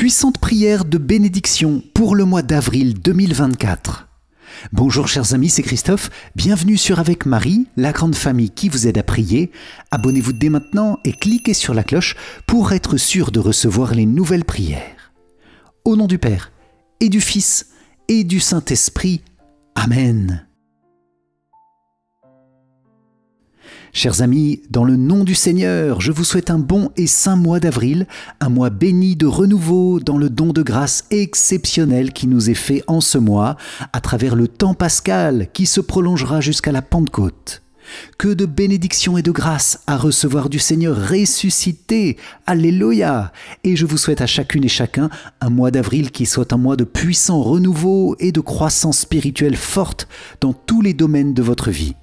puissante prière de bénédiction pour le mois d'avril 2024. Bonjour chers amis, c'est Christophe, bienvenue sur Avec Marie, la grande famille qui vous aide à prier. Abonnez-vous dès maintenant et cliquez sur la cloche pour être sûr de recevoir les nouvelles prières. Au nom du Père, et du Fils, et du Saint-Esprit. Amen. Chers amis, dans le nom du Seigneur, je vous souhaite un bon et saint mois d'avril, un mois béni de renouveau dans le don de grâce exceptionnel qui nous est fait en ce mois, à travers le temps pascal qui se prolongera jusqu'à la Pentecôte. Que de bénédictions et de grâce à recevoir du Seigneur ressuscité. Alléluia! Et je vous souhaite à chacune et chacun un mois d'avril qui soit un mois de puissant renouveau et de croissance spirituelle forte dans tous les domaines de votre vie.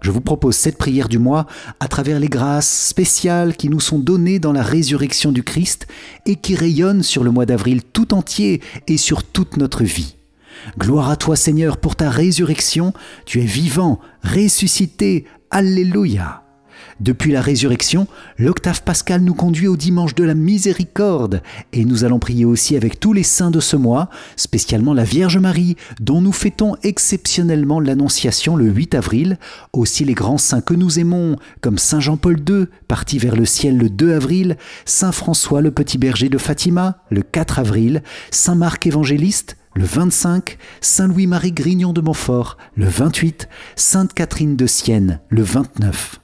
Je vous propose cette prière du mois à travers les grâces spéciales qui nous sont données dans la résurrection du Christ et qui rayonnent sur le mois d'avril tout entier et sur toute notre vie. Gloire à toi Seigneur pour ta résurrection, tu es vivant, ressuscité, Alléluia. Depuis la résurrection, l'octave pascal nous conduit au dimanche de la miséricorde et nous allons prier aussi avec tous les saints de ce mois, spécialement la Vierge Marie, dont nous fêtons exceptionnellement l'Annonciation le 8 avril, aussi les grands saints que nous aimons, comme Saint Jean-Paul II, parti vers le ciel le 2 avril, Saint François le petit berger de Fatima, le 4 avril, Saint Marc évangéliste, le 25, Saint Louis-Marie Grignon de Montfort, le 28, Sainte Catherine de Sienne, le 29.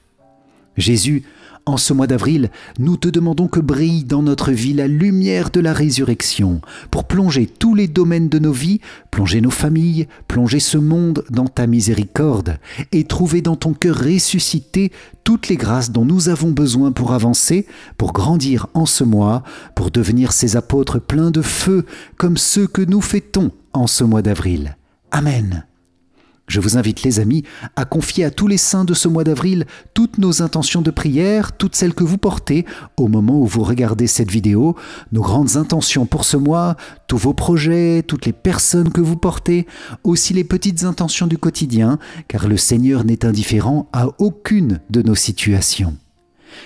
Jésus, en ce mois d'avril, nous te demandons que brille dans notre vie la lumière de la résurrection pour plonger tous les domaines de nos vies, plonger nos familles, plonger ce monde dans ta miséricorde et trouver dans ton cœur ressuscité toutes les grâces dont nous avons besoin pour avancer, pour grandir en ce mois, pour devenir ces apôtres pleins de feu comme ceux que nous fêtons en ce mois d'avril. Amen. Je vous invite les amis à confier à tous les saints de ce mois d'avril toutes nos intentions de prière, toutes celles que vous portez au moment où vous regardez cette vidéo, nos grandes intentions pour ce mois, tous vos projets, toutes les personnes que vous portez, aussi les petites intentions du quotidien, car le Seigneur n'est indifférent à aucune de nos situations.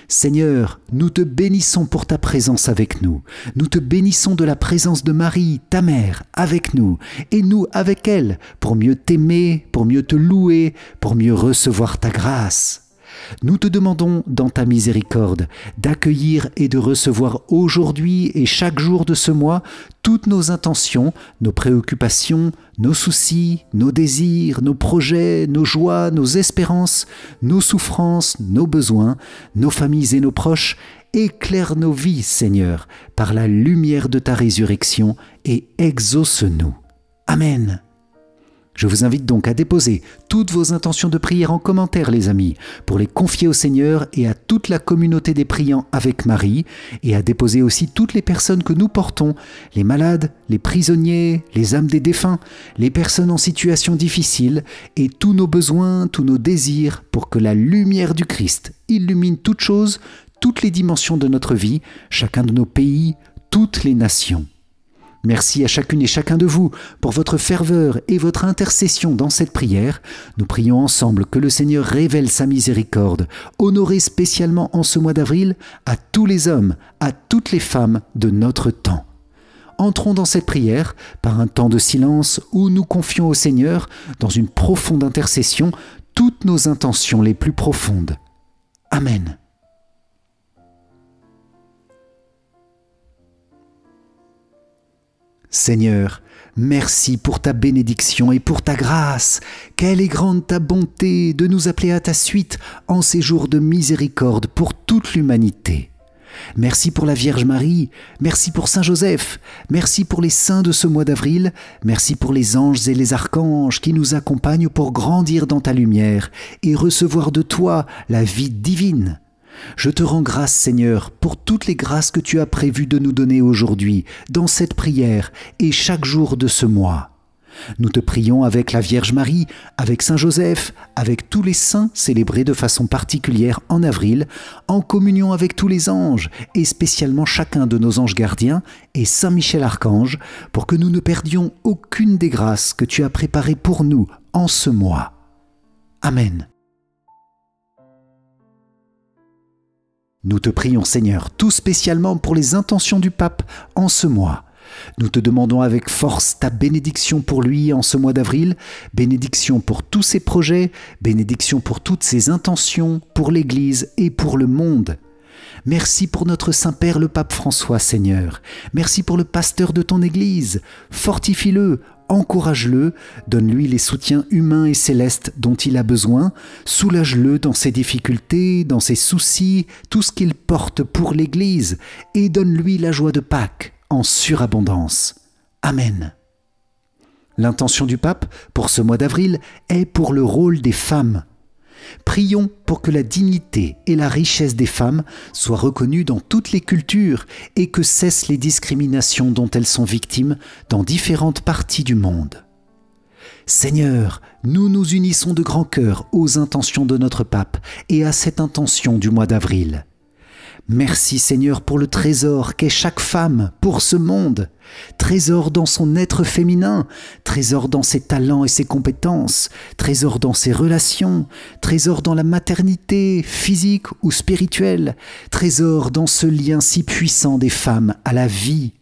Seigneur, nous te bénissons pour ta présence avec nous. Nous te bénissons de la présence de Marie, ta mère, avec nous, et nous avec elle, pour mieux t'aimer, pour mieux te louer, pour mieux recevoir ta grâce. Nous te demandons, dans ta miséricorde, d'accueillir et de recevoir aujourd'hui et chaque jour de ce mois toutes nos intentions, nos préoccupations, nos soucis, nos désirs, nos projets, nos joies, nos espérances, nos souffrances, nos besoins, nos familles et nos proches. Éclaire nos vies, Seigneur, par la lumière de ta résurrection et exauce-nous. Amen. Je vous invite donc à déposer toutes vos intentions de prière en commentaire, les amis, pour les confier au Seigneur et à toute la communauté des priants avec Marie, et à déposer aussi toutes les personnes que nous portons, les malades, les prisonniers, les âmes des défunts, les personnes en situation difficile, et tous nos besoins, tous nos désirs, pour que la lumière du Christ illumine toutes choses, toutes les dimensions de notre vie, chacun de nos pays, toutes les nations. Merci à chacune et chacun de vous pour votre ferveur et votre intercession dans cette prière. Nous prions ensemble que le Seigneur révèle sa miséricorde, honorée spécialement en ce mois d'avril à tous les hommes, à toutes les femmes de notre temps. Entrons dans cette prière par un temps de silence où nous confions au Seigneur, dans une profonde intercession, toutes nos intentions les plus profondes. Amen. Seigneur, merci pour ta bénédiction et pour ta grâce. Quelle est grande ta bonté de nous appeler à ta suite en ces jours de miséricorde pour toute l'humanité. Merci pour la Vierge Marie, merci pour Saint Joseph, merci pour les saints de ce mois d'avril, merci pour les anges et les archanges qui nous accompagnent pour grandir dans ta lumière et recevoir de toi la vie divine. Je te rends grâce, Seigneur, pour toutes les grâces que tu as prévu de nous donner aujourd'hui, dans cette prière et chaque jour de ce mois. Nous te prions avec la Vierge Marie, avec Saint Joseph, avec tous les saints célébrés de façon particulière en avril, en communion avec tous les anges, et spécialement chacun de nos anges gardiens et Saint Michel Archange, pour que nous ne perdions aucune des grâces que tu as préparées pour nous en ce mois. Amen. Nous te prions, Seigneur, tout spécialement pour les intentions du pape en ce mois. Nous te demandons avec force ta bénédiction pour lui en ce mois d'avril, bénédiction pour tous ses projets, bénédiction pour toutes ses intentions, pour l'Église et pour le monde. Merci pour notre Saint-Père le Pape François, Seigneur. Merci pour le pasteur de ton Église. Fortifie-le, encourage-le, donne-lui les soutiens humains et célestes dont il a besoin, soulage-le dans ses difficultés, dans ses soucis, tout ce qu'il porte pour l'Église, et donne-lui la joie de Pâques en surabondance. Amen. L'intention du pape pour ce mois d'avril est pour le rôle des femmes. Prions pour que la dignité et la richesse des femmes soient reconnues dans toutes les cultures et que cessent les discriminations dont elles sont victimes dans différentes parties du monde. Seigneur, nous nous unissons de grand cœur aux intentions de notre pape et à cette intention du mois d'avril. Merci Seigneur pour le trésor qu'est chaque femme pour ce monde, trésor dans son être féminin, trésor dans ses talents et ses compétences, trésor dans ses relations, trésor dans la maternité physique ou spirituelle, trésor dans ce lien si puissant des femmes à la vie.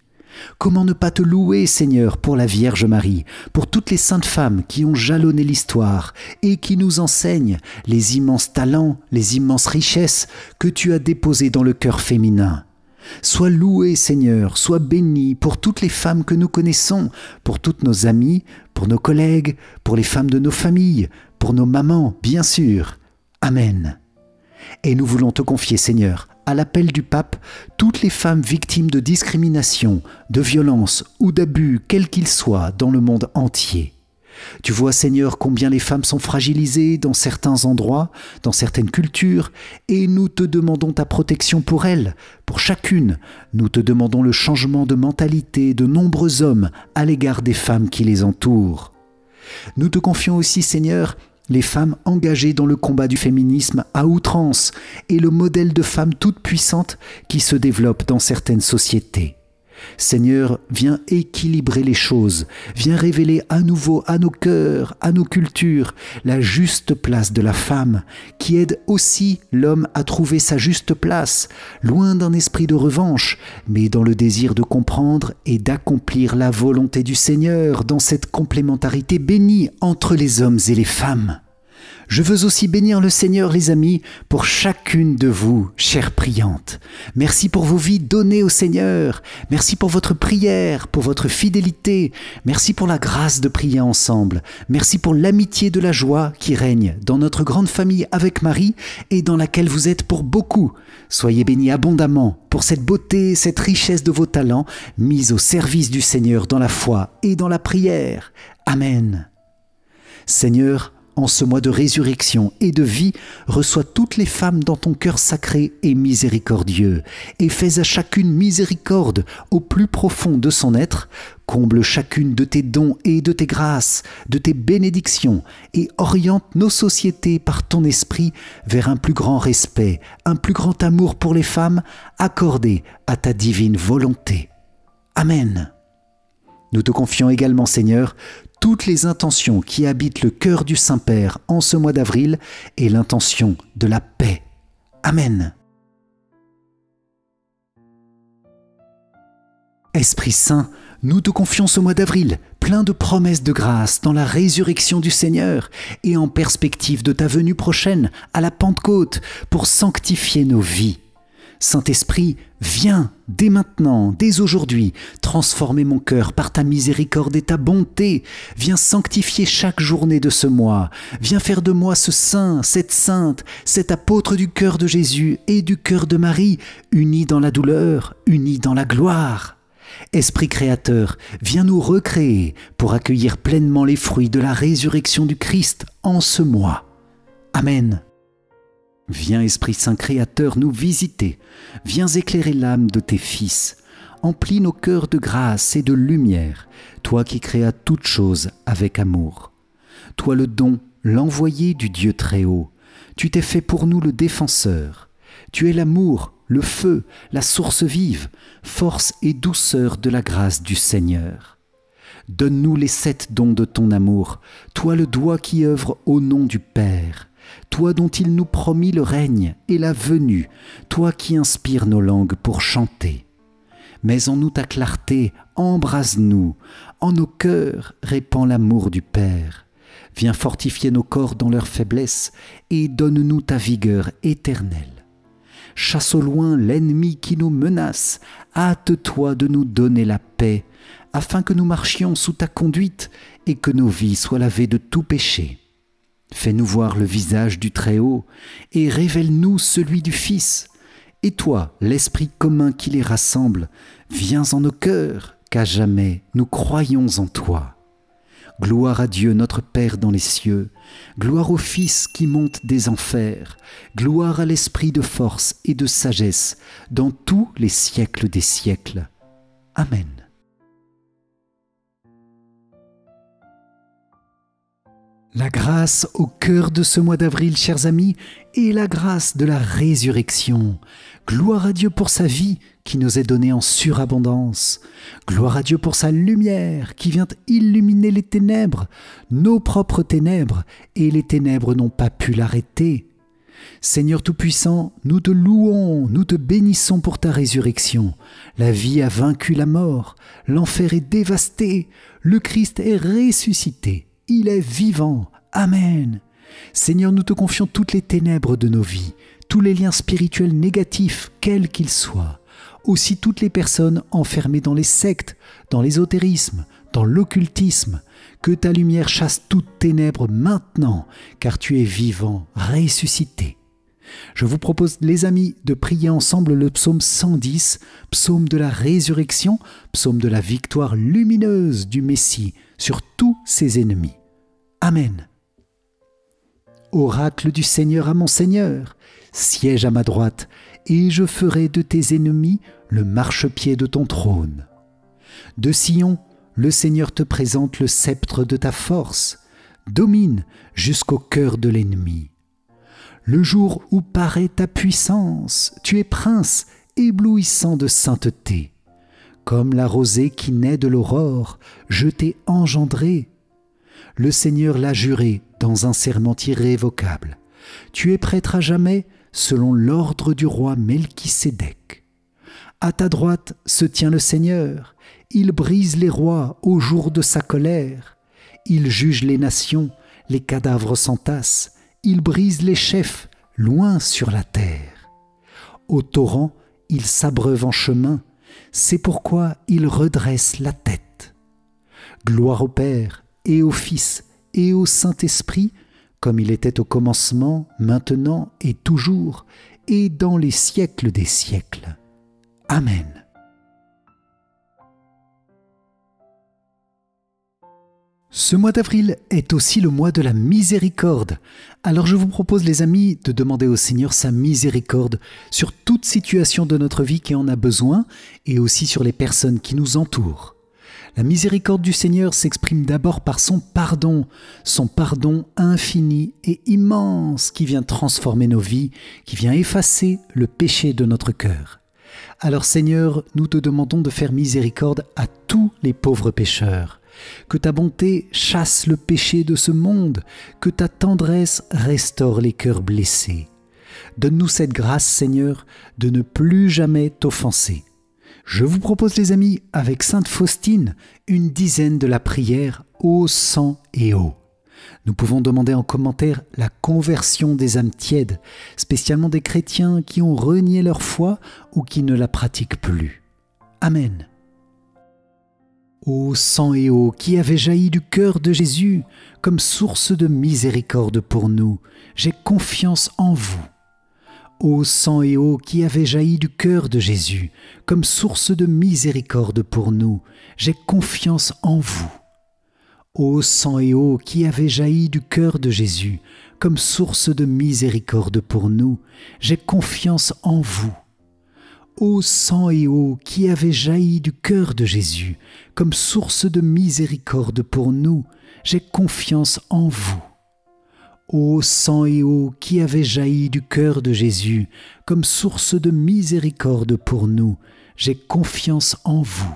Comment ne pas te louer, Seigneur, pour la Vierge Marie, pour toutes les saintes femmes qui ont jalonné l'histoire et qui nous enseignent les immenses talents, les immenses richesses que tu as déposées dans le cœur féminin. Sois loué, Seigneur, sois béni pour toutes les femmes que nous connaissons, pour toutes nos amies, pour nos collègues, pour les femmes de nos familles, pour nos mamans, bien sûr. Amen. Et nous voulons te confier, Seigneur, à l'appel du pape, toutes les femmes victimes de discrimination, de violence ou d'abus, quels qu'ils soient, dans le monde entier. Tu vois, Seigneur, combien les femmes sont fragilisées dans certains endroits, dans certaines cultures, et nous te demandons ta protection pour elles, pour chacune. Nous te demandons le changement de mentalité de nombreux hommes à l'égard des femmes qui les entourent. Nous te confions aussi, Seigneur, les femmes engagées dans le combat du féminisme à outrance et le modèle de femmes toutes puissantes qui se développe dans certaines sociétés. Seigneur, viens équilibrer les choses, viens révéler à nouveau à nos cœurs, à nos cultures, la juste place de la femme, qui aide aussi l'homme à trouver sa juste place, loin d'un esprit de revanche, mais dans le désir de comprendre et d'accomplir la volonté du Seigneur dans cette complémentarité bénie entre les hommes et les femmes. Je veux aussi bénir le Seigneur, les amis, pour chacune de vous, chères priantes. Merci pour vos vies données au Seigneur. Merci pour votre prière, pour votre fidélité. Merci pour la grâce de prier ensemble. Merci pour l'amitié de la joie qui règne dans notre grande famille avec Marie et dans laquelle vous êtes pour beaucoup. Soyez bénis abondamment pour cette beauté, cette richesse de vos talents mis au service du Seigneur dans la foi et dans la prière. Amen. Seigneur, en ce mois de résurrection et de vie, reçois toutes les femmes dans ton cœur sacré et miséricordieux, et fais à chacune miséricorde au plus profond de son être, comble chacune de tes dons et de tes grâces, de tes bénédictions, et oriente nos sociétés par ton esprit vers un plus grand respect, un plus grand amour pour les femmes, accordé à ta divine volonté. Amen. Nous te confions également, Seigneur, toutes les intentions qui habitent le cœur du Saint-Père en ce mois d'avril et l'intention de la paix. Amen. Esprit Saint, nous te confions ce mois d'avril, plein de promesses de grâce dans la résurrection du Seigneur et en perspective de ta venue prochaine à la Pentecôte pour sanctifier nos vies. Saint-Esprit, viens dès maintenant, dès aujourd'hui, transformer mon cœur par ta miséricorde et ta bonté. Viens sanctifier chaque journée de ce mois. Viens faire de moi ce saint, cette sainte, cet apôtre du cœur de Jésus et du cœur de Marie, unis dans la douleur, unis dans la gloire. Esprit créateur, viens nous recréer pour accueillir pleinement les fruits de la résurrection du Christ en ce mois. Amen. Viens, Esprit Saint Créateur, nous visiter. Viens éclairer l'âme de tes fils. Emplis nos cœurs de grâce et de lumière, toi qui créas toutes choses avec amour. Toi le don, l'envoyé du Dieu Très-Haut. Tu t'es fait pour nous le défenseur. Tu es l'amour, le feu, la source vive, force et douceur de la grâce du Seigneur. Donne-nous les 7 dons de ton amour, toi le doigt qui œuvre au nom du Père. Toi dont il nous promit le règne et la venue, toi qui inspires nos langues pour chanter. Mets en nous ta clarté, embrase-nous. En nos cœurs, répands l'amour du Père. Viens fortifier nos corps dans leur faiblesse et donne-nous ta vigueur éternelle. Chasse au loin l'ennemi qui nous menace, hâte-toi de nous donner la paix, afin que nous marchions sous ta conduite et que nos vies soient lavées de tout péché. Fais-nous voir le visage du Très-Haut et révèle-nous celui du Fils. Et toi, l'Esprit commun qui les rassemble, viens en nos cœurs, qu'à jamais nous croyons en toi. Gloire à Dieu notre Père dans les cieux, gloire au Fils qui monte des enfers, gloire à l'Esprit de force et de sagesse dans tous les siècles des siècles. Amen. La grâce au cœur de ce mois d'avril, chers amis, est la grâce de la résurrection. Gloire à Dieu pour sa vie qui nous est donnée en surabondance. Gloire à Dieu pour sa lumière qui vient illuminer les ténèbres, nos propres ténèbres, et les ténèbres n'ont pas pu l'arrêter. Seigneur Tout-Puissant, nous te louons, nous te bénissons pour ta résurrection. La vie a vaincu la mort, l'enfer est dévasté, le Christ est ressuscité. Il est vivant. Amen. Seigneur, nous te confions toutes les ténèbres de nos vies, tous les liens spirituels négatifs, quels qu'ils soient. Aussi toutes les personnes enfermées dans les sectes, dans l'ésotérisme, dans l'occultisme. Que ta lumière chasse toutes ténèbres maintenant, car tu es vivant, ressuscité. Je vous propose, les amis, de prier ensemble le psaume 110, psaume de la résurrection, psaume de la victoire lumineuse du Messie sur tous ses ennemis. Amen. Oracle du Seigneur à mon Seigneur, siège à ma droite, et je ferai de tes ennemis le marchepied de ton trône. De Sion, le Seigneur te présente le sceptre de ta force, domine jusqu'au cœur de l'ennemi. Le jour où paraît ta puissance, tu es prince éblouissant de sainteté. Comme la rosée qui naît de l'aurore, je t'ai engendré. Le Seigneur l'a juré dans un serment irrévocable. Tu es prêtre à jamais selon l'ordre du roi Melchisédek. À ta droite se tient le Seigneur. Il brise les rois au jour de sa colère. Il juge les nations, les cadavres s'entassent. Il brise les chefs loin sur la terre. Au torrent, il s'abreuve en chemin. C'est pourquoi il redresse la tête. Gloire au Père et au Fils et au Saint-Esprit, comme il était au commencement, maintenant et toujours, et dans les siècles des siècles. Amen. Ce mois d'avril est aussi le mois de la miséricorde. Alors je vous propose, les amis, de demander au Seigneur sa miséricorde sur toute situation de notre vie qui en a besoin et aussi sur les personnes qui nous entourent. La miséricorde du Seigneur s'exprime d'abord par son pardon infini et immense qui vient transformer nos vies, qui vient effacer le péché de notre cœur. Alors Seigneur, nous te demandons de faire miséricorde à tous les pauvres pécheurs. Que ta bonté chasse le péché de ce monde, que ta tendresse restaure les cœurs blessés. Donne-nous cette grâce, Seigneur, de ne plus jamais t'offenser. Je vous propose, les amis, avec Sainte Faustine, une dizaine de la prière ô sang et eau. Nous pouvons demander en commentaire la conversion des âmes tièdes, spécialement des chrétiens qui ont renié leur foi ou qui ne la pratiquent plus. Amen. Ô sang et eau qui avait jailli du cœur de Jésus comme source de miséricorde pour nous, j'ai confiance en vous. Ô sang et eau qui avait jailli du cœur de Jésus comme source de miséricorde pour nous, j'ai confiance en vous. Ô sang et eau qui avait jailli du cœur de Jésus comme source de miséricorde pour nous, j'ai confiance en vous. Ô sang et eau qui avait jailli du cœur de Jésus comme source de miséricorde pour nous, j'ai confiance en vous. Ô sang et eau qui avait jailli du cœur de Jésus comme source de miséricorde pour nous, j'ai confiance en vous.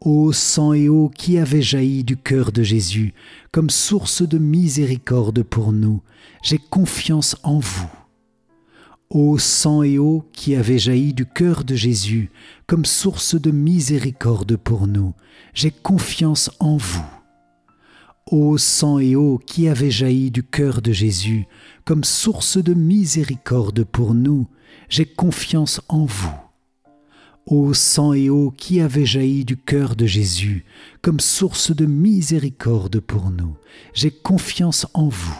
Ô sang et eau qui avait jailli du cœur de Jésus comme source de miséricorde pour nous, j'ai confiance en vous. Ô sang et eau qui avez jailli du cœur de Jésus comme source de miséricorde pour nous, j'ai confiance en vous. Ô sang et eau qui avez jailli du cœur de Jésus comme source de miséricorde pour nous, j'ai confiance en vous. Ô sang et eau qui avez jailli du cœur de Jésus comme source de miséricorde pour nous, j'ai confiance en vous.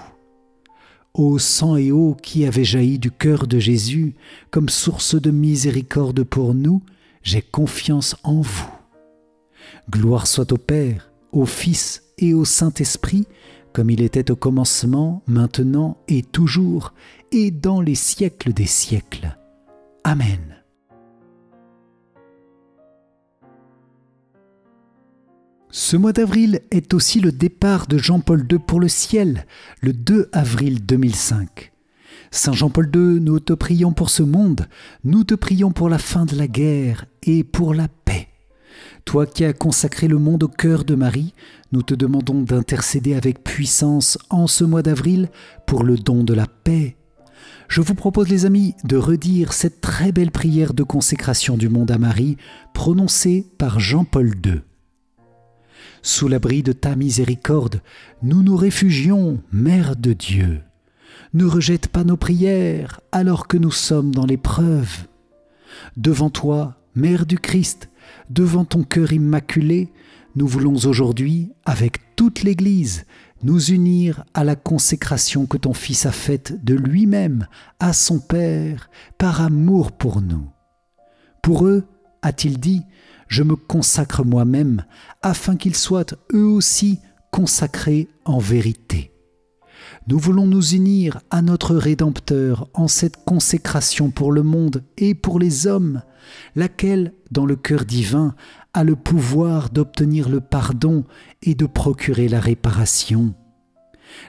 Ô sang et eau qui avez jailli du cœur de Jésus comme source de miséricorde pour nous, j'ai confiance en vous. Gloire soit au Père, au Fils et au Saint-Esprit, comme il était au commencement, maintenant et toujours, et dans les siècles des siècles. Amen. Ce mois d'avril est aussi le départ de Jean-Paul II pour le ciel, le 2 avril 2005. Saint Jean-Paul II, nous te prions pour ce monde, nous te prions pour la fin de la guerre et pour la paix. Toi qui as consacré le monde au cœur de Marie, nous te demandons d'intercéder avec puissance en ce mois d'avril pour le don de la paix. Je vous propose, les amis, de redire cette très belle prière de consécration du monde à Marie, prononcée par Jean-Paul II. Sous l'abri de ta miséricorde, nous nous réfugions, Mère de Dieu. Ne rejette pas nos prières alors que nous sommes dans l'épreuve. Devant toi, Mère du Christ, devant ton cœur immaculé, nous voulons aujourd'hui, avec toute l'Église, nous unir à la consécration que ton Fils a faite de lui-même à son Père, par amour pour nous. Pour eux, a-t-il dit, je me consacre moi-même, afin qu'ils soient eux aussi consacrés en vérité. Nous voulons nous unir à notre Rédempteur en cette consécration pour le monde et pour les hommes, laquelle, dans le cœur divin, a le pouvoir d'obtenir le pardon et de procurer la réparation.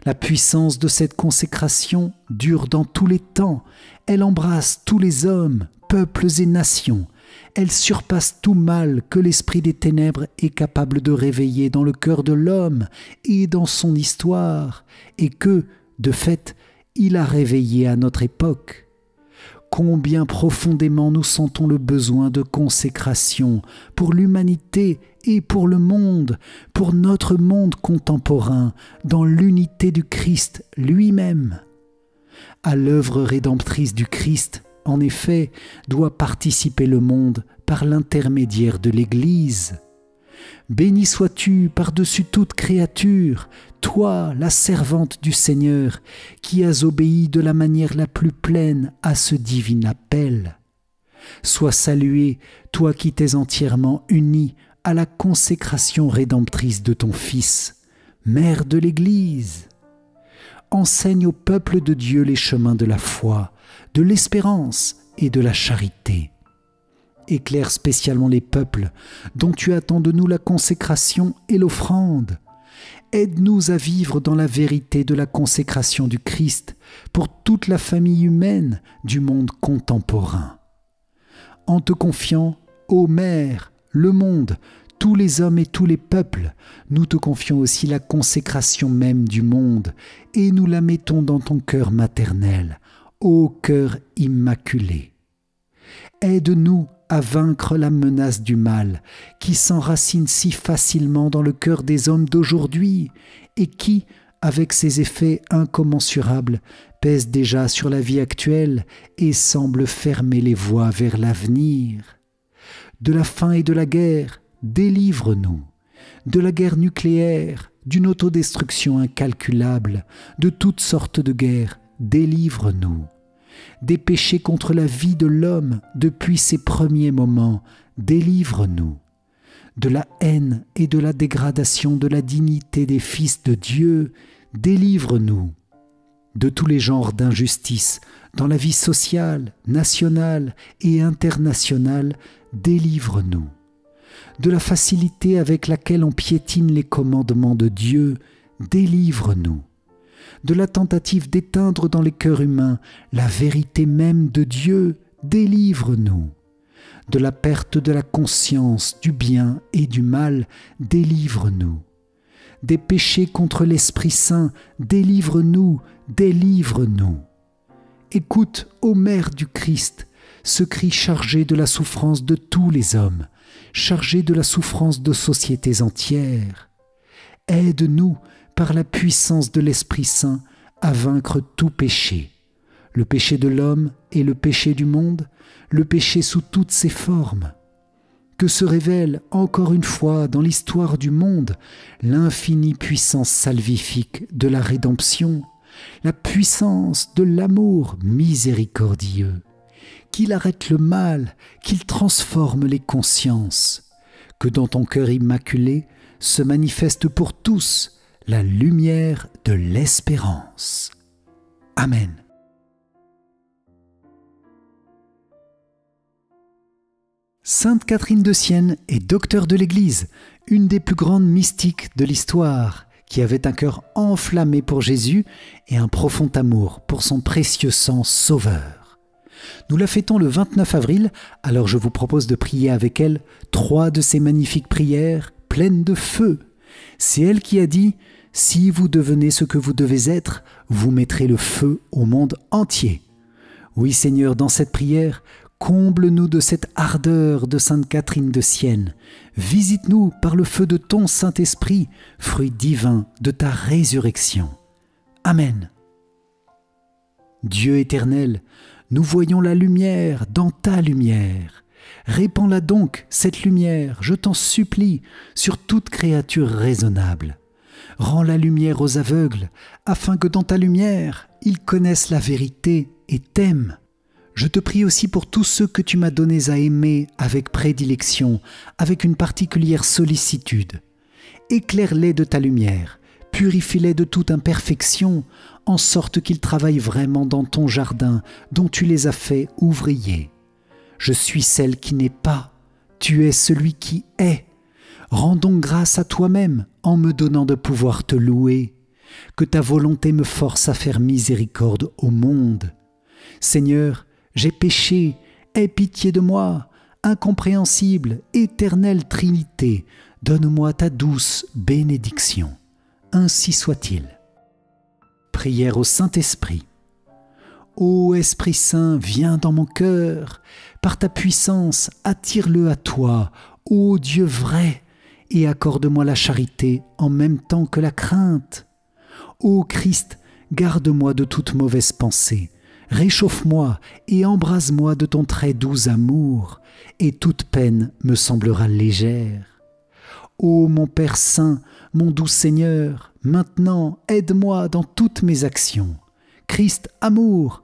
La puissance de cette consécration dure dans tous les temps, elle embrasse tous les hommes, peuples et nations. Elle surpasse tout mal que l'esprit des ténèbres est capable de réveiller dans le cœur de l'homme et dans son histoire, et que, de fait, il a réveillé à notre époque. Combien profondément nous sentons le besoin de consécration pour l'humanité et pour le monde, pour notre monde contemporain, dans l'unité du Christ lui-même. À l'œuvre rédemptrice du Christ, en effet, doit participer le monde par l'intermédiaire de l'Église. Béni sois-tu par-dessus toute créature, toi, la servante du Seigneur, qui as obéi de la manière la plus pleine à ce divin appel. Sois salué, toi qui t'es entièrement uni à la consécration rédemptrice de ton Fils, Mère de l'Église. Enseigne au peuple de Dieu les chemins de la foi, de l'espérance et de la charité. Éclaire spécialement les peuples dont tu attends de nous la consécration et l'offrande. Aide-nous à vivre dans la vérité de la consécration du Christ pour toute la famille humaine du monde contemporain. En te confiant, ô Mère, le monde, tous les hommes et tous les peuples, nous te confions aussi la consécration même du monde et nous la mettons dans ton cœur maternel, ô cœur immaculé. Aide-nous à vaincre la menace du mal qui s'enracine si facilement dans le cœur des hommes d'aujourd'hui et qui, avec ses effets incommensurables, pèse déjà sur la vie actuelle et semble fermer les voies vers l'avenir. De la faim et de la guerre, délivre-nous. De la guerre nucléaire, d'une autodestruction incalculable, de toutes sortes de guerres, délivre-nous. Des péchés contre la vie de l'homme depuis ses premiers moments, délivre-nous. De la haine et de la dégradation de la dignité des fils de Dieu, délivre-nous. De tous les genres d'injustice dans la vie sociale, nationale et internationale, délivre-nous. De la facilité avec laquelle on piétine les commandements de Dieu, délivre-nous. De la tentative d'éteindre dans les cœurs humains la vérité même de Dieu, délivre-nous. De la perte de la conscience du bien et du mal, délivre-nous. Des péchés contre l'Esprit Saint, délivre-nous, délivre-nous. écoute, ô Mère du Christ, ce cri chargé de la souffrance de tous les hommes, chargé de la souffrance de sociétés entières. Aide-nous, par la puissance de l'Esprit Saint, à vaincre tout péché, le péché de l'homme et le péché du monde, le péché sous toutes ses formes. Que se révèle encore une fois dans l'histoire du monde l'infinie puissance salvifique de la rédemption, la puissance de l'amour miséricordieux, qu'il arrête le mal, qu'il transforme les consciences, que dans ton cœur immaculé se manifeste pour tous la lumière de l'espérance. Amen. Sainte Catherine de Sienne est docteure de l'Église, une des plus grandes mystiques de l'histoire, qui avait un cœur enflammé pour Jésus et un profond amour pour son précieux sang sauveur. Nous la fêtons le 29 avril, alors je vous propose de prier avec elle 3 de ces magnifiques prières pleines de feu. C'est elle qui a dit « Si vous devenez ce que vous devez être, vous mettrez le feu au monde entier. » Oui Seigneur, dans cette prière, comble-nous de cette ardeur de Sainte Catherine de Sienne. Visite-nous par le feu de ton Saint-Esprit, fruit divin de ta résurrection. Amen. Dieu éternel, nous voyons la lumière dans ta lumière. Répands-la donc, cette lumière, je t'en supplie, sur toute créature raisonnable. Rends la lumière aux aveugles, afin que dans ta lumière, ils connaissent la vérité et t'aiment. Je te prie aussi pour tous ceux que tu m'as donnés à aimer avec prédilection, avec une particulière sollicitude. Éclaire-les de ta lumière, purifie-les de toute imperfection, en sorte qu'ils travaillent vraiment dans ton jardin dont tu les as faits ouvriers. Je suis celle qui n'est pas, tu es celui qui est. Rends donc grâce à toi-même en me donnant de pouvoir te louer. Que ta volonté me force à faire miséricorde au monde. Seigneur, j'ai péché, aie pitié de moi, incompréhensible, éternelle Trinité, donne-moi ta douce bénédiction. Ainsi soit-il. Prière au Saint-Esprit. Ô Esprit Saint, viens dans mon cœur, par ta puissance, attire-le à toi, ô Dieu vrai, et accorde-moi la charité en même temps que la crainte. Ô Christ, garde-moi de toute mauvaise pensée, réchauffe-moi et embrase-moi de ton très doux amour, et toute peine me semblera légère. Ô mon Père Saint, mon doux Seigneur, maintenant aide-moi dans toutes mes actions. Christ amour,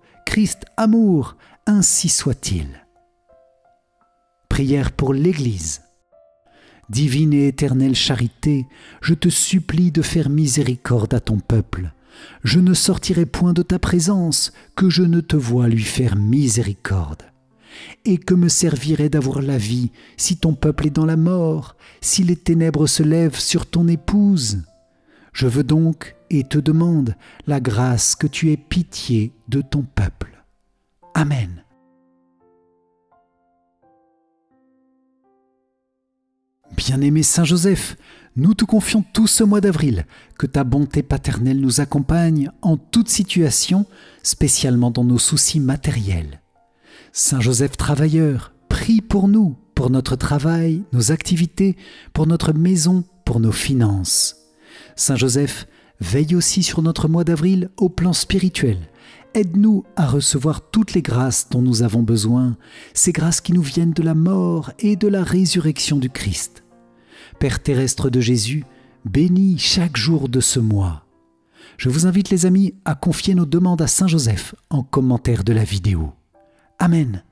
ainsi soit-il. Prière pour l'Église. Divine et éternelle charité, je te supplie de faire miséricorde à ton peuple. Je ne sortirai point de ta présence que je ne te vois lui faire miséricorde. Et que me servirait d'avoir la vie si ton peuple est dans la mort, si les ténèbres se lèvent sur ton épouse? Je veux donc et te demande la grâce que tu aies pitié de ton peuple. Amen. Bien-aimé Saint Joseph, nous te confions tout ce mois d'avril, que ta bonté paternelle nous accompagne en toute situation, spécialement dans nos soucis matériels. Saint Joseph travailleur, prie pour nous, pour notre travail, nos activités, pour notre maison, pour nos finances. Saint Joseph, veille aussi sur notre mois d'avril au plan spirituel. Aide-nous à recevoir toutes les grâces dont nous avons besoin, ces grâces qui nous viennent de la mort et de la résurrection du Christ. Père terrestre de Jésus, bénis chaque jour de ce mois. Je vous invite les amis à confier nos demandes à Saint Joseph en commentaire de la vidéo. Amen.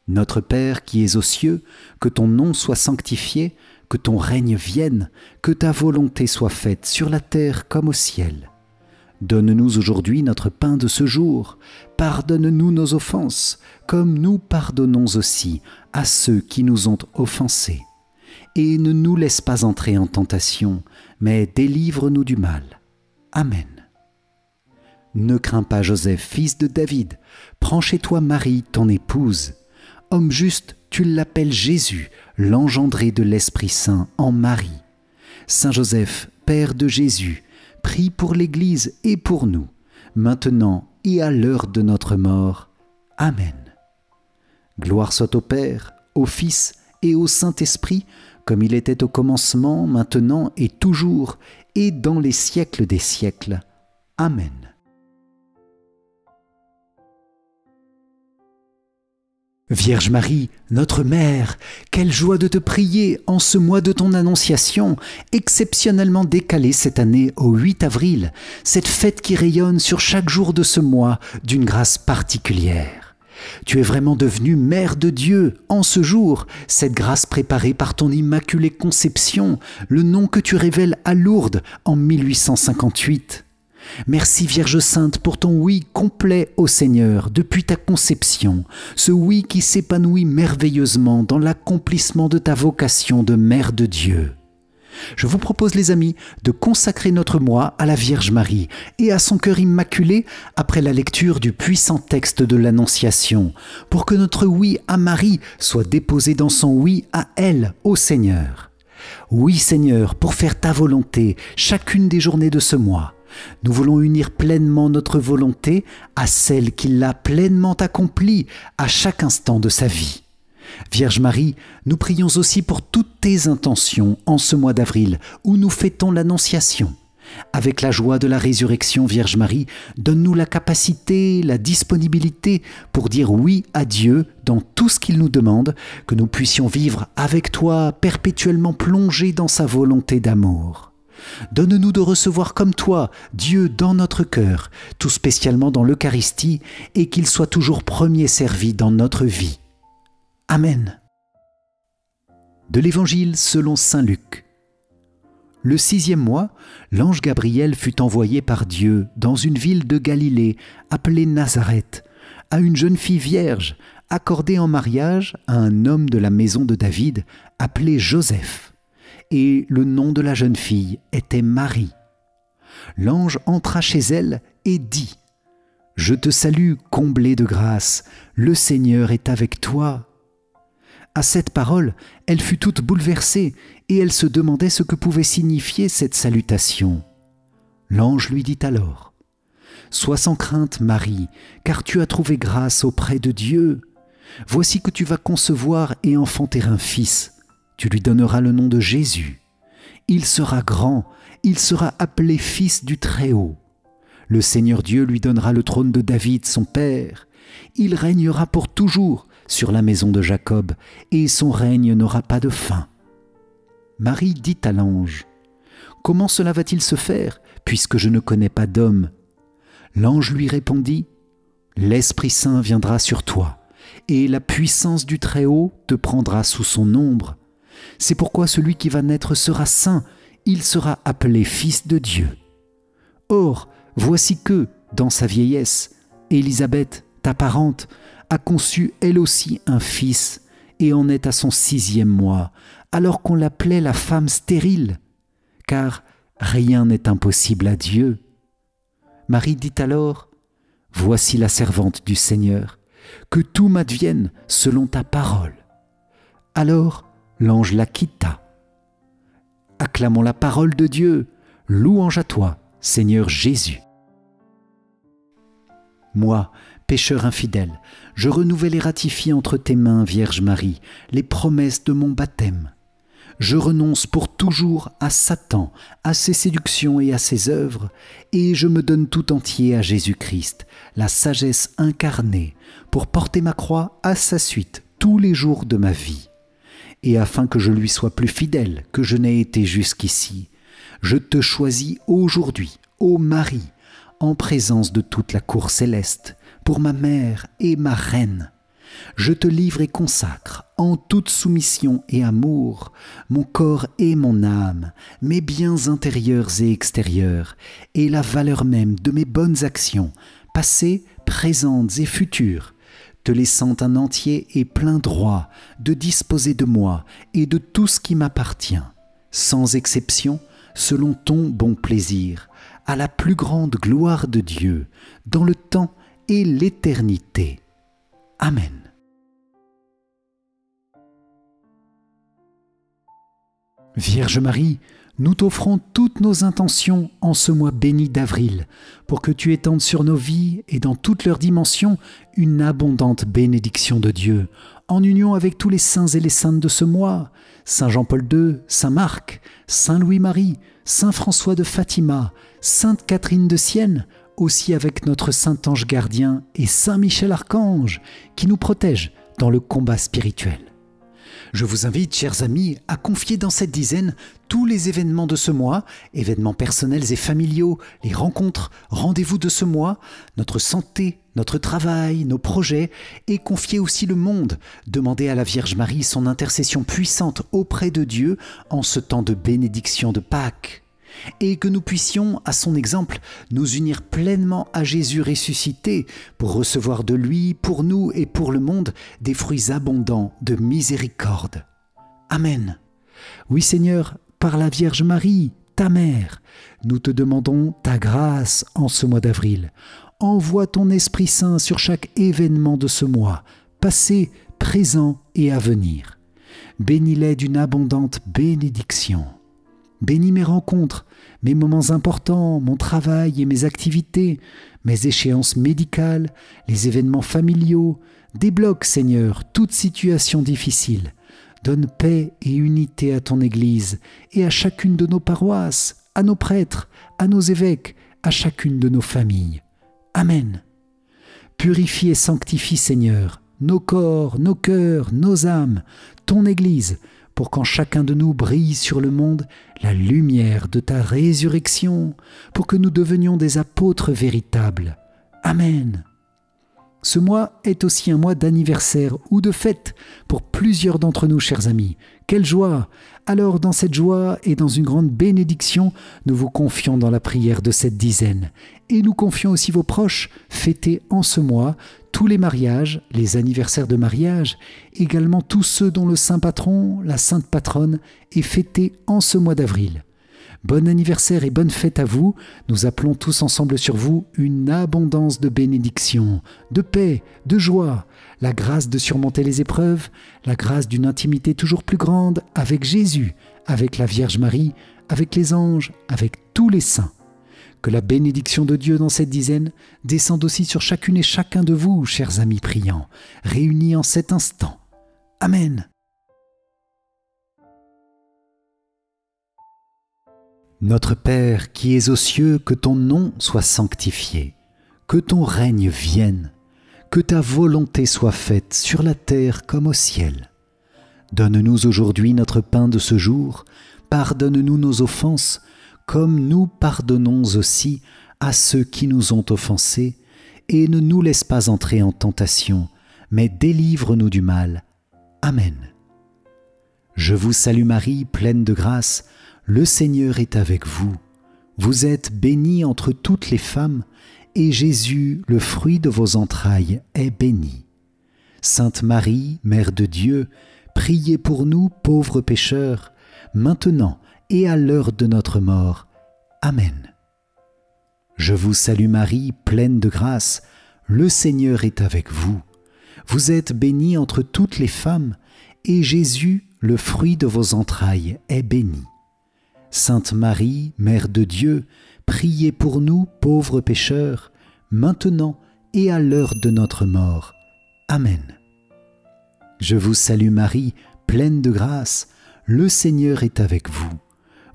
Notre Père qui es aux cieux, que ton nom soit sanctifié, que ton règne vienne, que ta volonté soit faite sur la terre comme au ciel. Donne-nous aujourd'hui notre pain de ce jour. Pardonne-nous nos offenses, comme nous pardonnons aussi à ceux qui nous ont offensés. Et ne nous laisse pas entrer en tentation, mais délivre-nous du mal. Amen. Ne crains pas, Joseph, fils de David. Prends chez toi Marie, ton épouse. Homme juste, tu l'appelles Jésus, l'engendré de l'Esprit Saint en Marie. Saint Joseph, Père de Jésus, prie pour l'Église et pour nous, maintenant et à l'heure de notre mort. Amen. Gloire soit au Père, au Fils et au Saint-Esprit, comme il était au commencement, maintenant et toujours, et dans les siècles des siècles. Amen. Vierge Marie, notre Mère, quelle joie de te prier en ce mois de ton Annonciation, exceptionnellement décalé cette année au 8 avril, cette fête qui rayonne sur chaque jour de ce mois d'une grâce particulière. Tu es vraiment devenue Mère de Dieu en ce jour, cette grâce préparée par ton Immaculée Conception, le nom que tu révèles à Lourdes en 1858. Merci Vierge Sainte pour ton oui complet au Seigneur depuis ta conception, ce oui qui s'épanouit merveilleusement dans l'accomplissement de ta vocation de Mère de Dieu. Je vous propose les amis de consacrer notre mois à la Vierge Marie et à son cœur immaculé après la lecture du puissant texte de l'Annonciation, pour que notre oui à Marie soit déposé dans son oui à elle, au Seigneur. Oui Seigneur, pour faire ta volonté chacune des journées de ce mois. Nous voulons unir pleinement notre volonté à celle qui l'a pleinement accomplie à chaque instant de sa vie. Vierge Marie, nous prions aussi pour toutes tes intentions en ce mois d'avril où nous fêtons l'Annonciation. Avec la joie de la résurrection, Vierge Marie, donne-nous la capacité, la disponibilité pour dire oui à Dieu dans tout ce qu'il nous demande, que nous puissions vivre avec toi perpétuellement plongés dans sa volonté d'amour. Donne-nous de recevoir comme toi, Dieu dans notre cœur, tout spécialement dans l'Eucharistie, et qu'il soit toujours premier servi dans notre vie. Amen. De l'Évangile selon saint Luc. Le 6e mois, l'ange Gabriel fut envoyé par Dieu dans une ville de Galilée appelée Nazareth, à une jeune fille vierge, accordée en mariage à un homme de la maison de David, appelé Joseph. Et le nom de la jeune fille était Marie. L'ange entra chez elle et dit « Je te salue, comblée de grâce, le Seigneur est avec toi. » À cette parole, elle fut toute bouleversée et elle se demandait ce que pouvait signifier cette salutation. L'ange lui dit alors « Sois sans crainte, Marie, car tu as trouvé grâce auprès de Dieu. Voici que tu vas concevoir et enfanter un fils. Tu lui donneras le nom de Jésus. Il sera grand, il sera appelé Fils du Très-Haut. Le Seigneur Dieu lui donnera le trône de David, son père. Il régnera pour toujours sur la maison de Jacob, et son règne n'aura pas de fin. » Marie dit à l'ange « Comment cela va-t-il se faire, puisque je ne connais pas d'homme ?» L'ange lui répondit « L'Esprit Saint viendra sur toi, et la puissance du Très-Haut te prendra sous son ombre. C'est pourquoi celui qui va naître sera saint, il sera appelé Fils de Dieu. Or, voici que, dans sa vieillesse, Élisabeth, ta parente, a conçu elle aussi un fils, et en est à son 6e mois, alors qu'on l'appelait la femme stérile, car rien n'est impossible à Dieu. Marie dit alors, « Voici la servante du Seigneur, que tout m'advienne selon ta parole. » Alors, l'ange la quitta. Acclamons la parole de Dieu. Louange à toi, Seigneur Jésus. Moi, pécheur infidèle, je renouvelle et ratifie entre tes mains, Vierge Marie, les promesses de mon baptême. Je renonce pour toujours à Satan, à ses séductions et à ses œuvres, et je me donne tout entier à Jésus-Christ, la sagesse incarnée, pour porter ma croix à sa suite tous les jours de ma vie. Et afin que je lui sois plus fidèle que je n'ai été jusqu'ici, je te choisis aujourd'hui, ô Marie, en présence de toute la cour céleste, pour ma mère et ma reine. Je te livre et consacre, en toute soumission et amour, mon corps et mon âme, mes biens intérieurs et extérieurs, et la valeur même de mes bonnes actions, passées, présentes et futures, te laissant un entier et plein droit de disposer de moi et de tout ce qui m'appartient, sans exception, selon ton bon plaisir, à la plus grande gloire de Dieu, dans le temps et l'éternité. Amen. Vierge Marie, Nous t'offrons toutes nos intentions en ce mois béni d'avril, pour que tu étendes sur nos vies et dans toutes leurs dimensions une abondante bénédiction de Dieu, en union avec tous les saints et les saintes de ce mois, Saint Jean-Paul II, Saint Marc, Saint Louis-Marie, Saint François de Fatima, Sainte Catherine de Sienne, aussi avec notre Saint Ange gardien et Saint Michel Archange, qui nous protège dans le combat spirituel. Je vous invite, chers amis, à confier dans cette dizaine tous les événements de ce mois, événements personnels et familiaux, les rencontres, rendez-vous de ce mois, notre santé, notre travail, nos projets, et confier aussi le monde. Demandez à la Vierge Marie son intercession puissante auprès de Dieu en ce temps de bénédiction de Pâques. Et que nous puissions, à son exemple, nous unir pleinement à Jésus ressuscité pour recevoir de lui, pour nous et pour le monde, des fruits abondants de miséricorde. Amen. Oui Seigneur, par la Vierge Marie, ta mère, nous te demandons ta grâce en ce mois d'avril. Envoie ton Esprit Saint sur chaque événement de ce mois, passé, présent et à venir. Bénis-les d'une abondante bénédiction. Bénis mes rencontres, mes moments importants, mon travail et mes activités, mes échéances médicales, les événements familiaux. Débloque, Seigneur, toute situation difficile. Donne paix et unité à ton Église et à chacune de nos paroisses, à nos prêtres, à nos évêques, à chacune de nos familles. Amen. Purifie et sanctifie, Seigneur, nos corps, nos cœurs, nos âmes, ton Église, pour qu'en chacun de nous brille sur le monde la lumière de ta résurrection, pour que nous devenions des apôtres véritables. Amen. Ce mois est aussi un mois d'anniversaire ou de fête pour plusieurs d'entre nous, chers amis. Quelle joie! Alors, dans cette joie et dans une grande bénédiction, nous vous confions dans la prière de cette dizaine. Et nous confions aussi vos proches, fêtés en ce mois, tous les mariages, les anniversaires de mariage, également tous ceux dont le saint patron, la sainte patronne, est fêté en ce mois d'avril. Bon anniversaire et bonne fête à vous. Nous appelons tous ensemble sur vous une abondance de bénédictions, de paix, de joie, la grâce de surmonter les épreuves, la grâce d'une intimité toujours plus grande avec Jésus, avec la Vierge Marie, avec les anges, avec tous les saints. Que la bénédiction de Dieu dans cette dizaine descende aussi sur chacune et chacun de vous, chers amis priants, réunis en cet instant. Amen. Notre Père qui es aux cieux, que ton nom soit sanctifié, que ton règne vienne, que ta volonté soit faite sur la terre comme au ciel. Donne-nous aujourd'hui notre pain de ce jour, pardonne-nous nos offenses, comme nous pardonnons aussi à ceux qui nous ont offensés, et ne nous laisse pas entrer en tentation, mais délivre-nous du mal. Amen. Je vous salue Marie, pleine de grâce, le Seigneur est avec vous. Vous êtes bénie entre toutes les femmes, et Jésus, le fruit de vos entrailles, est béni. Sainte Marie, Mère de Dieu, priez pour nous pauvres pécheurs, maintenant et à l'heure de notre mort. Amen. Je vous salue Marie, pleine de grâce, le Seigneur est avec vous. Vous êtes bénie entre toutes les femmes, et Jésus, le fruit de vos entrailles, est béni. Sainte Marie, Mère de Dieu, priez pour nous pauvres pécheurs, maintenant et à l'heure de notre mort. Amen. Je vous salue Marie, pleine de grâce, le Seigneur est avec vous.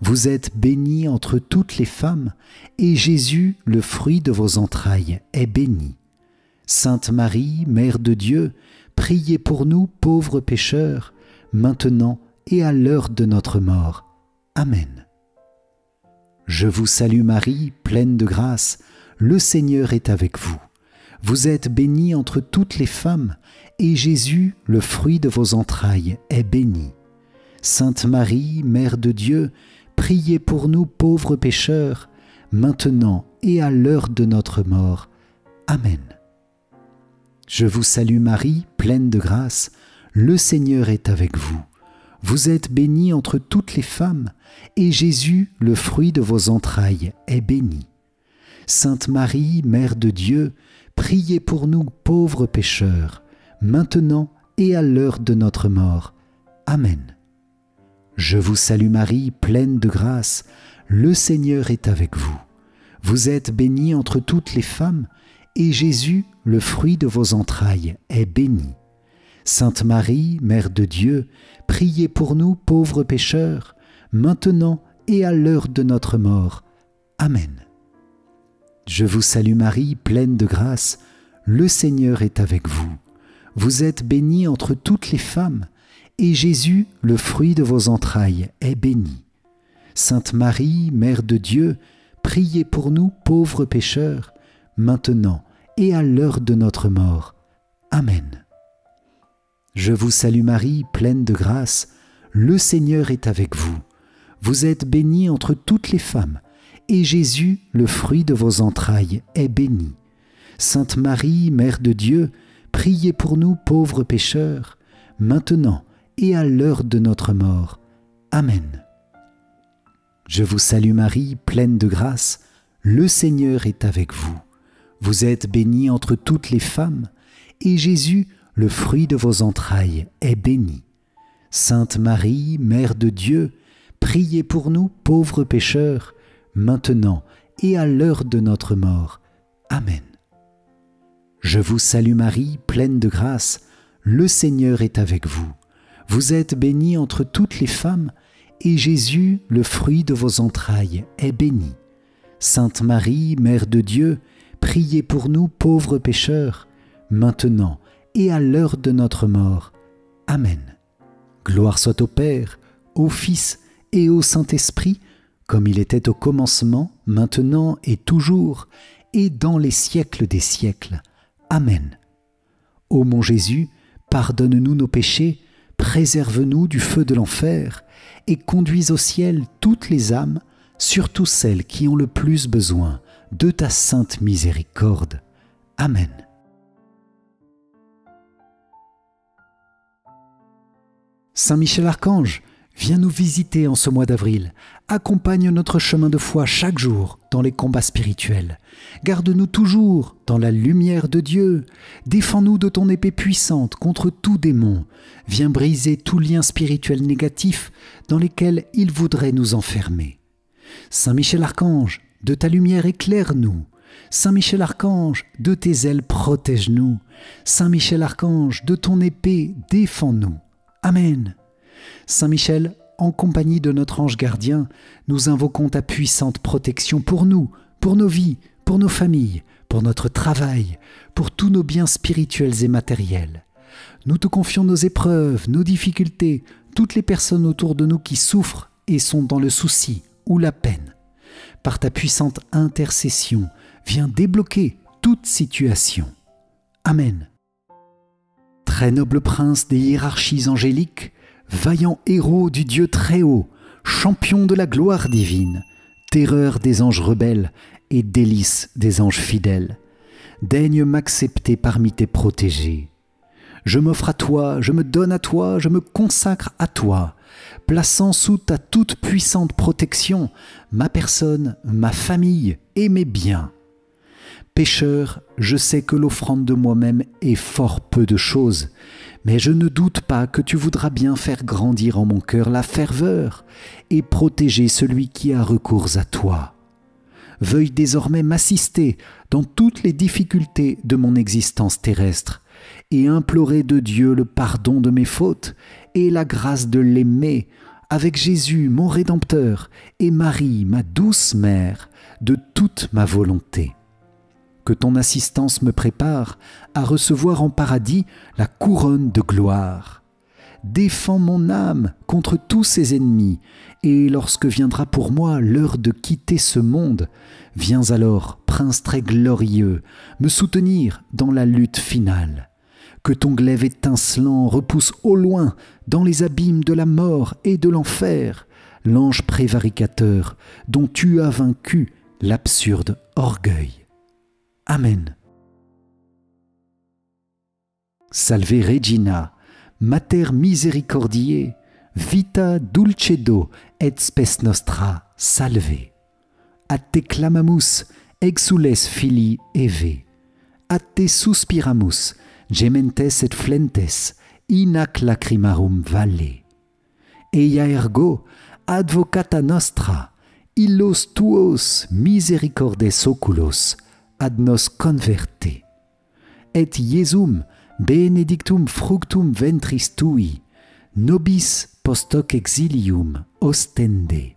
Vous êtes bénie entre toutes les femmes, et Jésus, le fruit de vos entrailles, est béni. Sainte Marie, Mère de Dieu, priez pour nous pauvres pécheurs, maintenant et à l'heure de notre mort. Amen. Je vous salue Marie, pleine de grâce, le Seigneur est avec vous. Vous êtes bénie entre toutes les femmes, et Jésus, le fruit de vos entrailles, est béni. Sainte Marie, Mère de Dieu, priez pour nous pauvres pécheurs, maintenant et à l'heure de notre mort. Amen. Je vous salue Marie, pleine de grâce, le Seigneur est avec vous. Vous êtes bénie entre toutes les femmes, et Jésus, le fruit de vos entrailles, est béni. Sainte Marie, Mère de Dieu, priez pour nous pauvres pécheurs, maintenant et à l'heure de notre mort. Amen. Je vous salue Marie, pleine de grâce, le Seigneur est avec vous. Vous êtes bénie entre toutes les femmes, et Jésus, le fruit de vos entrailles, est béni. Sainte Marie, Mère de Dieu, priez pour nous pauvres pécheurs, maintenant et à l'heure de notre mort. Amen. Je vous salue Marie, pleine de grâce, le Seigneur est avec vous. Vous êtes bénie entre toutes les femmes, et Jésus, le fruit de vos entrailles, est béni. Sainte Marie, Mère de Dieu, priez pour nous pauvres pécheurs, maintenant et à l'heure de notre mort. Amen. Je vous salue Marie, pleine de grâce, le Seigneur est avec vous. Vous êtes bénie entre toutes les femmes, et Jésus, le fruit de vos entrailles, est béni. Sainte Marie, Mère de Dieu, priez pour nous pauvres pécheurs, maintenant et à l'heure de notre mort. Amen. Je vous salue Marie, pleine de grâce, le Seigneur est avec vous. Vous êtes bénie entre toutes les femmes, et Jésus, le fruit de vos entrailles, est béni. Sainte Marie, Mère de Dieu, priez pour nous pauvres pécheurs, maintenant et à l'heure de notre mort. Amen. Je vous salue Marie, pleine de grâce, le Seigneur est avec vous. Vous êtes bénie entre toutes les femmes, et Jésus, le fruit de vos entrailles, est béni. Sainte Marie, Mère de Dieu, priez pour nous pauvres pécheurs, maintenant et à l'heure de notre mort. Amen. Gloire soit au Père, au Fils et au Saint-Esprit, comme il était au commencement, maintenant et toujours, et dans les siècles des siècles. Amen. Ô mon Jésus, pardonne-nous nos péchés, préserve-nous du feu de l'enfer, et conduis au ciel toutes les âmes, surtout celles qui ont le plus besoin de ta sainte miséricorde. Amen. Saint Michel Archange, viens nous visiter en ce mois d'avril. Accompagne notre chemin de foi chaque jour dans les combats spirituels. Garde-nous toujours dans la lumière de Dieu. Défends-nous de ton épée puissante contre tout démon. Viens briser tout lien spirituel négatif dans lesquels il voudrait nous enfermer. Saint Michel Archange, de ta lumière éclaire-nous. Saint Michel Archange, de tes ailes protège-nous. Saint Michel Archange, de ton épée défends-nous. Amen. Saint Michel, en compagnie de notre ange gardien, nous invoquons ta puissante protection pour nous, pour nos vies, pour nos familles, pour notre travail, pour tous nos biens spirituels et matériels. Nous te confions nos épreuves, nos difficultés, toutes les personnes autour de nous qui souffrent et sont dans le souci ou la peine. Par ta puissante intercession, viens débloquer toute situation. Amen. Très noble prince des hiérarchies angéliques, vaillant héros du Dieu très haut, champion de la gloire divine, terreur des anges rebelles et délice des anges fidèles, daigne m'accepter parmi tes protégés. Je m'offre à toi, je me donne à toi, je me consacre à toi, plaçant sous ta toute puissante protection ma personne, ma famille et mes biens. Pécheur, je sais que l'offrande de moi-même est fort peu de choses, mais je ne doute pas que tu voudras bien faire grandir en mon cœur la ferveur et protéger celui qui a recours à toi. Veuille désormais m'assister dans toutes les difficultés de mon existence terrestre et implorer de Dieu le pardon de mes fautes et la grâce de l'aimer avec Jésus, mon Rédempteur, et Marie, ma douce mère, de toute ma volonté. Que ton assistance me prépare à recevoir en paradis la couronne de gloire. Défends mon âme contre tous ses ennemis, et lorsque viendra pour moi l'heure de quitter ce monde, viens alors, prince très glorieux, me soutenir dans la lutte finale. Que ton glaive étincelant repousse au loin, dans les abîmes de la mort et de l'enfer, l'ange prévaricateur dont tu as vaincu l'absurde orgueil. Amen. Salve Regina, Mater misericordiae, vita dulcedo et spes nostra, salve. A te clamamus, exules filii Eve. A te suspiramus, gementes et flentes, in hac lacrimarum valle. Eia ergo, advocata nostra, illos tuos misericordes oculos, ad nos converte. Et Iesum benedictum fructum ventris tui, nobis post hoc exilium ostende.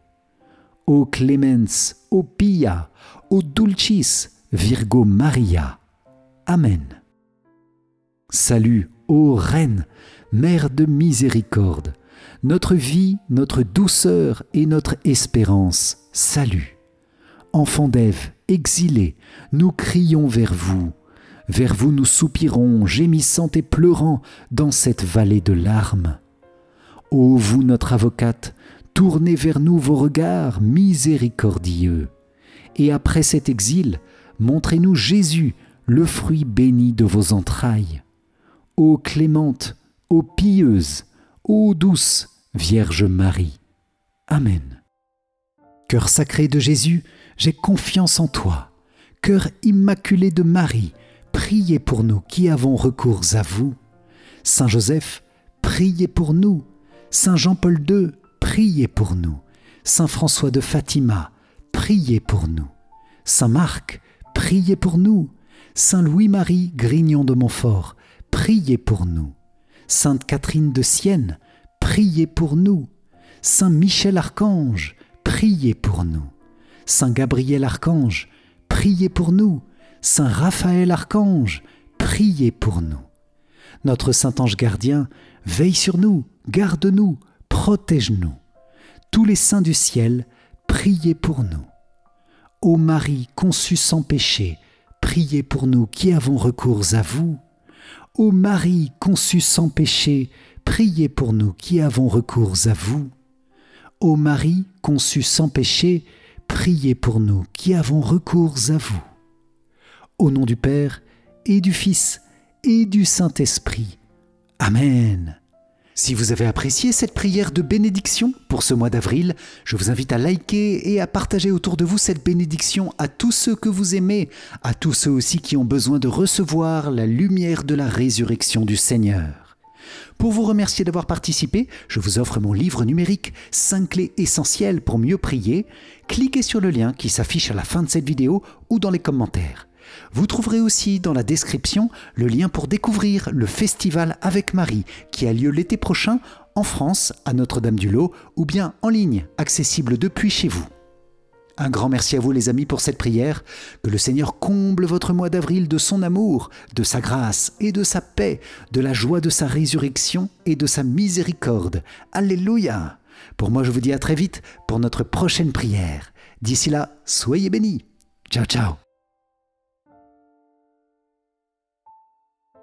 O clemens, o pia, o dulcis Virgo Maria. Amen. Salut, ô Reine, Mère de miséricorde, notre vie, notre douceur et notre espérance, salut. Enfants d'Ève, exilés, nous crions vers vous nous soupirons, gémissant et pleurant dans cette vallée de larmes. Ô vous notre avocate, tournez vers nous vos regards miséricordieux, et après cet exil, montrez-nous Jésus, le fruit béni de vos entrailles. Ô clémente, ô pieuse, ô douce Vierge Marie. Amen. Cœur sacré de Jésus, j'ai confiance en toi. Cœur immaculé de Marie, priez pour nous qui avons recours à vous. Saint Joseph, priez pour nous. Saint Jean-Paul II, priez pour nous. Saint François de Fatima, priez pour nous. Saint Marc, priez pour nous. Saint Louis-Marie Grignon de Montfort, priez pour nous. Sainte Catherine de Sienne, priez pour nous. Saint Michel Archange, priez pour nous. Saint Gabriel Archange, priez pour nous. Saint Raphaël Archange, priez pour nous. Notre Saint Ange gardien, veille sur nous, garde-nous, protège-nous. Tous les saints du ciel, priez pour nous. Ô Marie conçue sans péché, priez pour nous qui avons recours à vous. Ô Marie conçue sans péché, priez pour nous qui avons recours à vous. Ô Marie conçue sans péché, priez pour nous qui avons recours à vous. Au nom du Père, et du Fils, et du Saint-Esprit. Amen. Si vous avez apprécié cette prière de bénédiction pour ce mois d'avril, je vous invite à liker et à partager autour de vous cette bénédiction à tous ceux que vous aimez, à tous ceux aussi qui ont besoin de recevoir la lumière de la résurrection du Seigneur. Pour vous remercier d'avoir participé, je vous offre mon livre numérique 5 clés essentielles pour mieux prier. Cliquez sur le lien qui s'affiche à la fin de cette vidéo ou dans les commentaires. Vous trouverez aussi dans la description le lien pour découvrir le Festival avec Marie qui a lieu l'été prochain en France à Notre-Dame-du-Lot ou bien en ligne, accessible depuis chez vous. Un grand merci à vous les amis pour cette prière. Que le Seigneur comble votre mois d'avril de son amour, de sa grâce et de sa paix, de la joie de sa résurrection et de sa miséricorde. Alléluia! Pour moi, je vous dis à très vite pour notre prochaine prière. D'ici là, soyez bénis. Ciao, ciao!